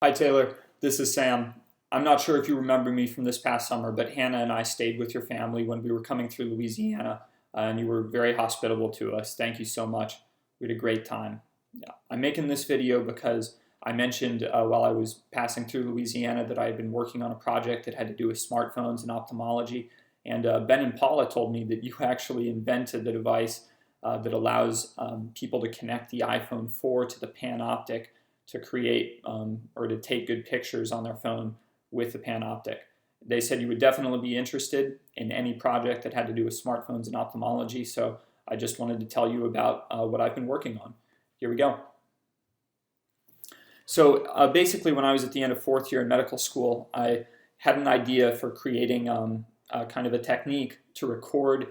Hi Taylor, this is Sam. I'm not sure if you remember me from this past summer, but Hannah and I stayed with your family when we were coming through Louisiana, and you were very hospitable to us. Thank you so much. We had a great time. I'm making this video because I mentioned while I was passing through Louisiana that I had been working on a project that had to do with smartphones and ophthalmology, and Ben and Paula told me that you actually invented the device that allows people to connect the iPhone 4 to the Panoptic to create or to take good pictures on their phone with the Panoptic. They said you would definitely be interested in any project that had to do with smartphones and ophthalmology, so I just wanted to tell you about what I've been working on. Here we go. So basically, when I was at the end of fourth year in medical school, I had an idea for creating kind of a technique to record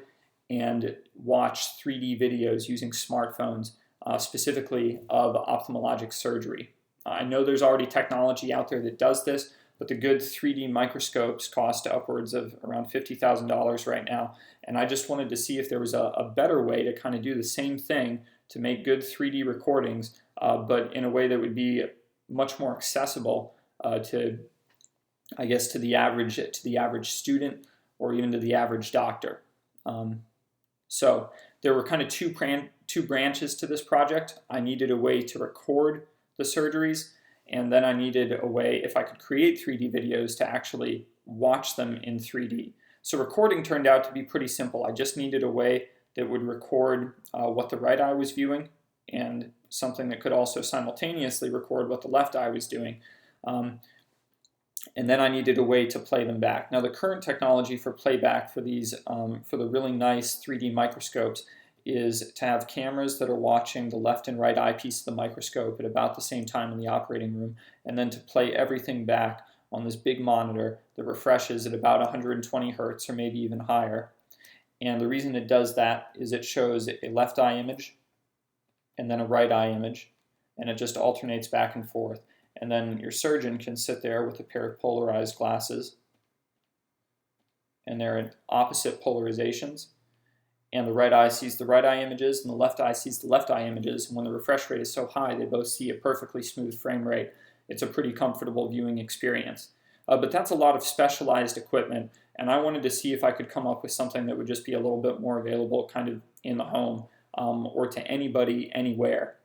and watch 3D videos using smartphones, specifically of ophthalmologic surgery. I know there's already technology out there that does this, but the good 3D microscopes cost upwards of around $50,000 right now, and I just wanted to see if there was a better way to kind of do the same thing to make good 3D recordings, but in a way that would be much more accessible to, I guess, to the average student or even to the average doctor. So there were kind of two branches to this project. I needed a way to record the surgeries, and then I needed a way, if I could create 3D videos, to actually watch them in 3D. So recording turned out to be pretty simple. I just needed a way that would record what the right eye was viewing and something that could also simultaneously record what the left eye was doing. And then I needed a way to play them back. Now the current technology for playback for these, for the really nice 3D microscopes, is to have cameras that are watching the left and right eyepiece of the microscope at about the same time in the operating room, and then to play everything back on this big monitor that refreshes at about 120 hertz or maybe even higher. And the reason it does that is it shows a left eye image and then a right eye image, and it just alternates back and forth. And then your surgeon can sit there with a pair of polarized glasses, and they're at opposite polarizations. And the right eye sees the right eye images, and the left eye sees the left eye images. And when the refresh rate is so high, they both see a perfectly smooth frame rate. It's a pretty comfortable viewing experience. But that's a lot of specialized equipment, and I wanted to see if I could come up with something that would just be a little bit more available kind of in the home or to anybody, anywhere.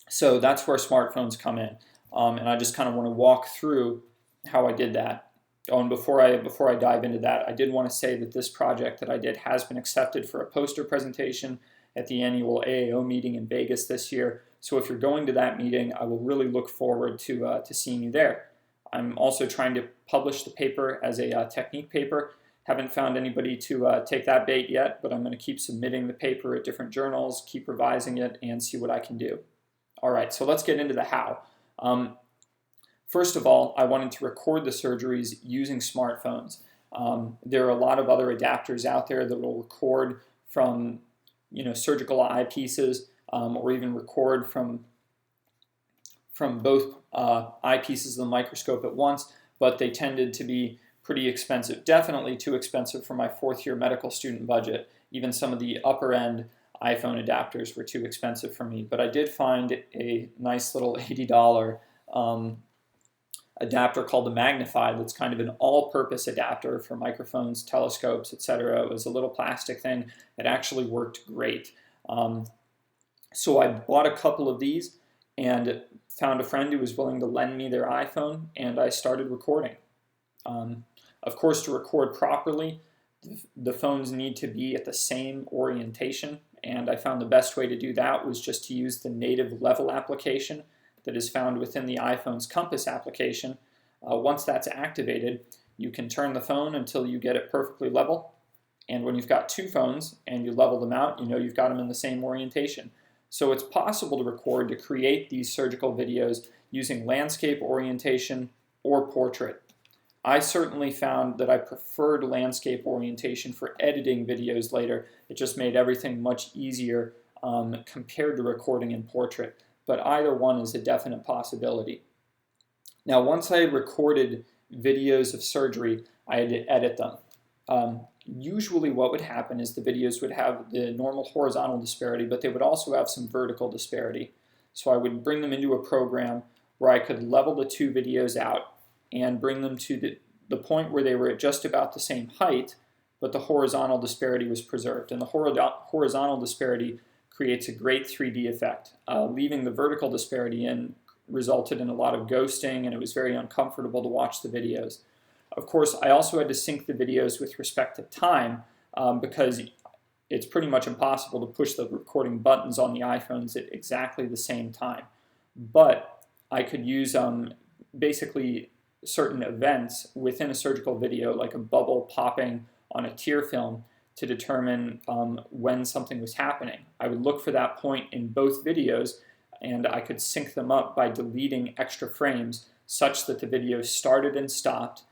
So that's where smartphones come in. And I just kind of want to walk through how I did that. Oh, and before I dive into that, I did want to say that this project that I did has been accepted for a poster presentation at the annual AAO meeting in Vegas this year. So if you're going to that meeting, I will really look forward to seeing you there. I'm also trying to publish the paper as a technique paper. Haven't found anybody to take that bait yet, but I'm going to keep submitting the paper at different journals, keep revising it, and see what I can do. All right, so let's get into the how. First of all, I wanted to record the surgeries using smartphones. There are a lot of other adapters out there that will record from, surgical eyepieces, or even record from both eyepieces of the microscope at once, but they tended to be pretty expensive. Definitely too expensive for my fourth year medical student budget. Even some of the upper end iPhone adapters were too expensive for me, but I did find a nice little $80 adapter called the Magnify that's kind of an all-purpose adapter for microphones, telescopes, etc. It was a little plastic thing. It actually worked great. So I bought a couple of these and found a friend who was willing to lend me their iPhone, and I started recording. Of course, to record properly, the phones need to be at the same orientation, and I found the best way to do that was just to use the native level application that is found within the iPhone's compass application. Once that's activated, you can turn the phone until you get it perfectly level, and when you've got two phones and you level them out, you know you've got them in the same orientation. So it's possible to record to create these surgical videos using landscape orientation or portrait. I certainly found that I preferred landscape orientation for editing videos later. It just made everything much easier compared to recording in portrait, but either one is a definite possibility. Now, once I had recorded videos of surgery, I had to edit them. Usually what would happen is the videos would have the normal horizontal disparity, but they would also have some vertical disparity. So I would bring them into a program where I could level the two videos out and bring them to the point where they were at just about the same height, but the horizontal disparity was preserved. And the horizontal disparity creates a great 3D effect. Leaving the vertical disparity in resulted in a lot of ghosting, and it was very uncomfortable to watch the videos. Of course, I also had to sync the videos with respect to time because it's pretty much impossible to push the recording buttons on the iPhones at exactly the same time. But I could use basically certain events within a surgical video, like a bubble popping on a tear film, to determine when something was happening. I would look for that point in both videos, and I could sync them up by deleting extra frames such that the video started and stopped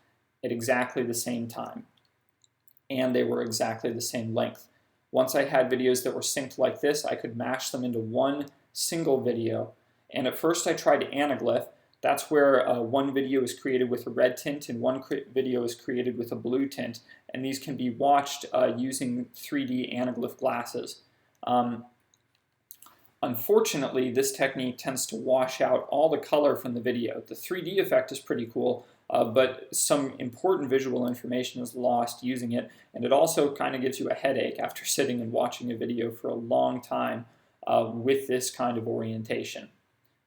at exactly the same time, and they were exactly the same length. Once I had videos that were synced like this, I could mash them into one single video. And at first I tried Anaglyph. That's where one video is created with a red tint and one video is created with a blue tint. And these can be watched using 3D Anaglyph glasses. Unfortunately, this technique tends to wash out all the color from the video. The 3D effect is pretty cool, but some important visual information is lost using it, and it also kind of gives you a headache after sitting and watching a video for a long time with this kind of orientation.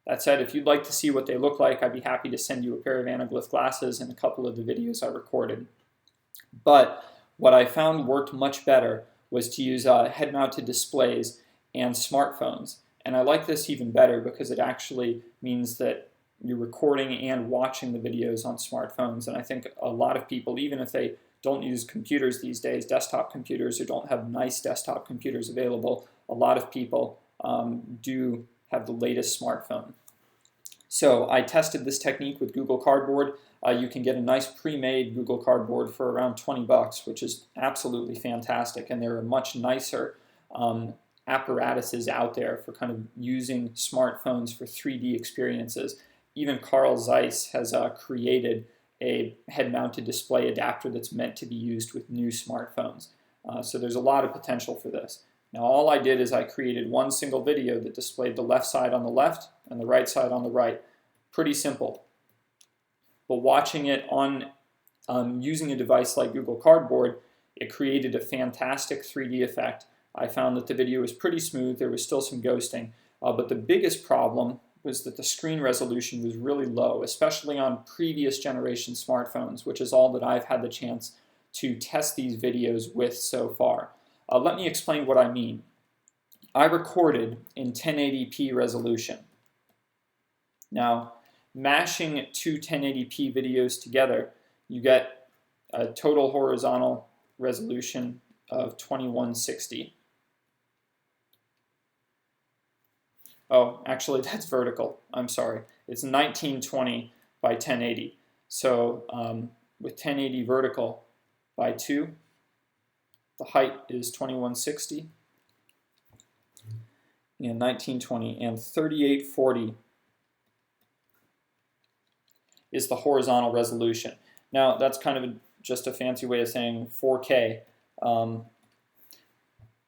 That said, if you'd like to see what they look like, I'd be happy to send you a pair of Anaglyph glasses and a couple of the videos I recorded. But what I found worked much better was to use head-mounted displays and smartphones. And I like this even better because it actually means that you're recording and watching the videos on smartphones. And I think a lot of people, even if they don't use computers these days, desktop computers, or don't have nice desktop computers available, a lot of people do have the latest smartphone. So I tested this technique with Google Cardboard. You can get a nice pre-made Google Cardboard for around 20 bucks, which is absolutely fantastic. And there are much nicer apparatuses out there for kind of using smartphones for 3D experiences. Even Carl Zeiss has created a head-mounted display adapter that's meant to be used with new smartphones. So there's a lot of potential for this. Now all I did is I created one single video that displayed the left side on the left and the right side on the right. Pretty simple. But watching it on using a device like Google Cardboard, it created a fantastic 3D effect. I found that the video was pretty smooth. There was still some ghosting, but the biggest problem was that the screen resolution was really low, especially on previous generation smartphones, which is all that I've had the chance to test these videos with so far. Let me explain what I mean. I recorded in 1080p resolution. Now, mashing two 1080p videos together, you get a total horizontal resolution of 2160. Oh, actually, that's vertical. I'm sorry. It's 1920 by 1080. So with 1080 vertical by 2, the height is 2160 and 1920, and 3840 is the horizontal resolution. Now, that's kind of just a fancy way of saying 4K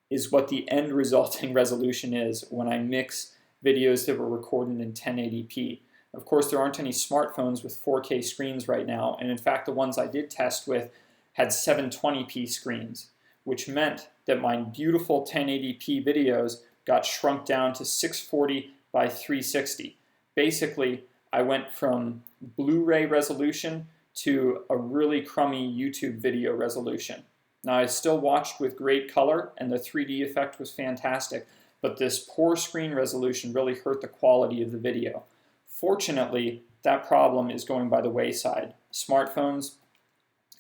is what the end resulting resolution is when I mix videos that were recorded in 1080p. Of course, there aren't any smartphones with 4K screens right now, and in fact, the ones I did test with had 720p screens, which meant that my beautiful 1080p videos got shrunk down to 640 by 360. Basically, I went from Blu-ray resolution to a really crummy YouTube video resolution. Now, I still watched with great color, and the 3D effect was fantastic, but this poor screen resolution really hurt the quality of the video. Fortunately, that problem is going by the wayside. Smartphones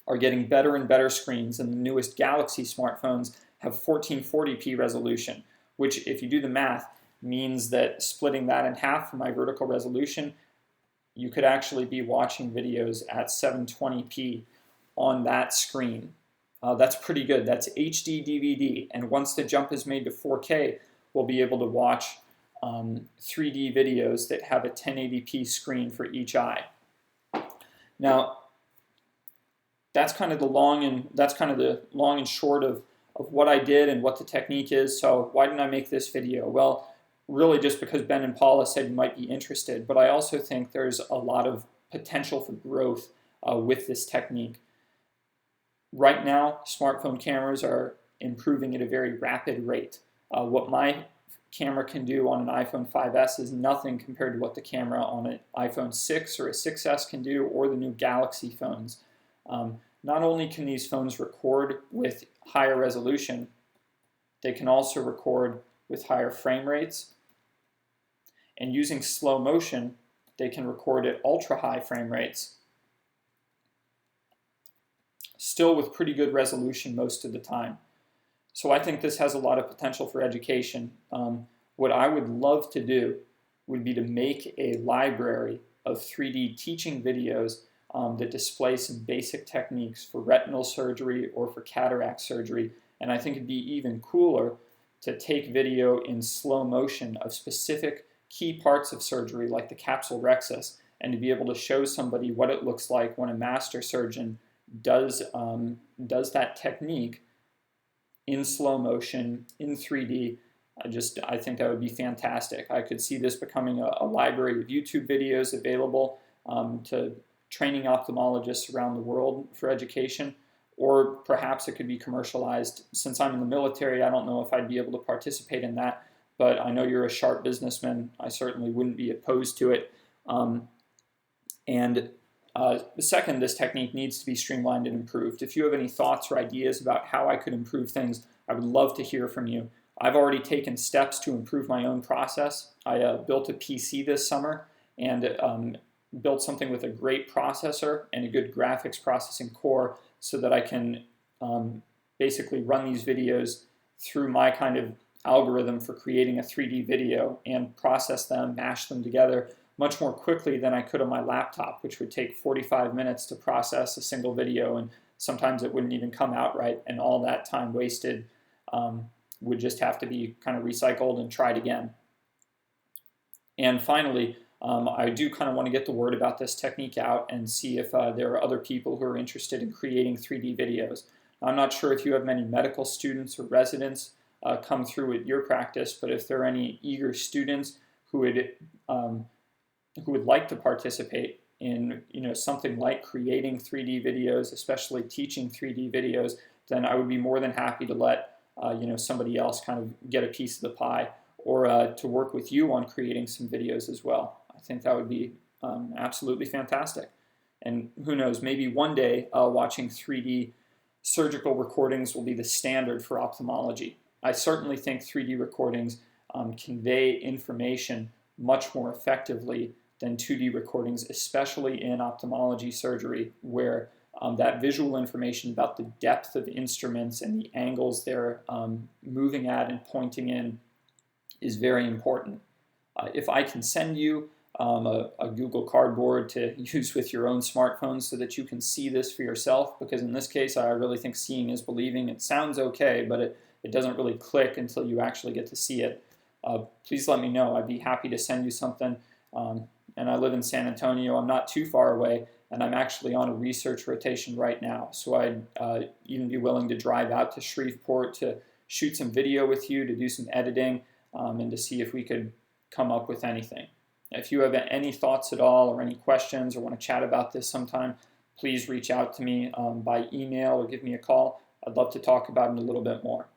are getting better and better screens, and the newest Galaxy smartphones have 1440p resolution, which, if you do the math, means that splitting that in half for my vertical resolution, you could actually be watching videos at 720p on that screen. That's pretty good. That's HD DVD, and once the jump is made to 4K, we'll be able to watch 3D videos that have a 1080p screen for each eye. Now, that's kind of the long and short of what I did and what the technique is. So why didn't I make this video? Well, really just because Ben and Paula said you might be interested, but I also think there's a lot of potential for growth with this technique. Right now, smartphone cameras are improving at a very rapid rate. What my camera can do on an iPhone 5S is nothing compared to what the camera on an iPhone 6 or a 6S can do, or the new Galaxy phones. Not only can these phones record with higher resolution, they can also record with higher frame rates. And using slow motion, they can record at ultra high frame rates, still with pretty good resolution most of the time. So I think this has a lot of potential for education. What I would love to do would be to make a library of 3D teaching videos that display some basic techniques for retinal surgery or for cataract surgery. And I think it'd be even cooler to take video in slow motion of specific key parts of surgery, like the capsule rhexis, and to be able to show somebody what it looks like when a master surgeon does that technique in slow motion, in 3D. I think that would be fantastic. I could see this becoming a library of YouTube videos available to training ophthalmologists around the world for education, or perhaps it could be commercialized. Since I'm in the military, I don't know if I'd be able to participate in that, but I know you're a sharp businessman. I certainly wouldn't be opposed to it. Second, this technique needs to be streamlined and improved. If you have any thoughts or ideas about how I could improve things, I would love to hear from you. I've already taken steps to improve my own process. I built a PC this summer and built something with a great processor and a good graphics processing core so that I can basically run these videos through my kind of algorithm for creating a 3D video and process them, mash them together much more quickly than I could on my laptop, which would take 45 minutes to process a single video, and sometimes it wouldn't even come out right, and all that time wasted would just have to be kind of recycled and tried again. And finally, I do kind of want to get the word about this technique out and see if there are other people who are interested in creating 3D videos. I'm not sure if you have many medical students or residents come through at your practice, but if there are any eager students who would like to participate in something like creating 3D videos, especially teaching 3D videos, then I would be more than happy to let somebody else kind of get a piece of the pie, or to work with you on creating some videos as well. I think that would be absolutely fantastic. And who knows, maybe one day watching 3D surgical recordings will be the standard for ophthalmology. I certainly think 3D recordings convey information much more effectively than 2D recordings, especially in ophthalmology surgery, where that visual information about the depth of instruments and the angles they're moving at and pointing in is very important. If I can send you a Google Cardboard to use with your own smartphone so that you can see this for yourself, because in this case I really think seeing is believing. It sounds okay, but it doesn't really click until you actually get to see it. Please let me know. I'd be happy to send you something. And I live in San Antonio. I'm not too far away, and I'm actually on a research rotation right now. So I'd even be willing to drive out to Shreveport to shoot some video with you, to do some editing, and to see if we could come up with anything. If you have any thoughts at all or any questions or want to chat about this sometime, please reach out to me by email or give me a call. I'd love to talk about it a little bit more.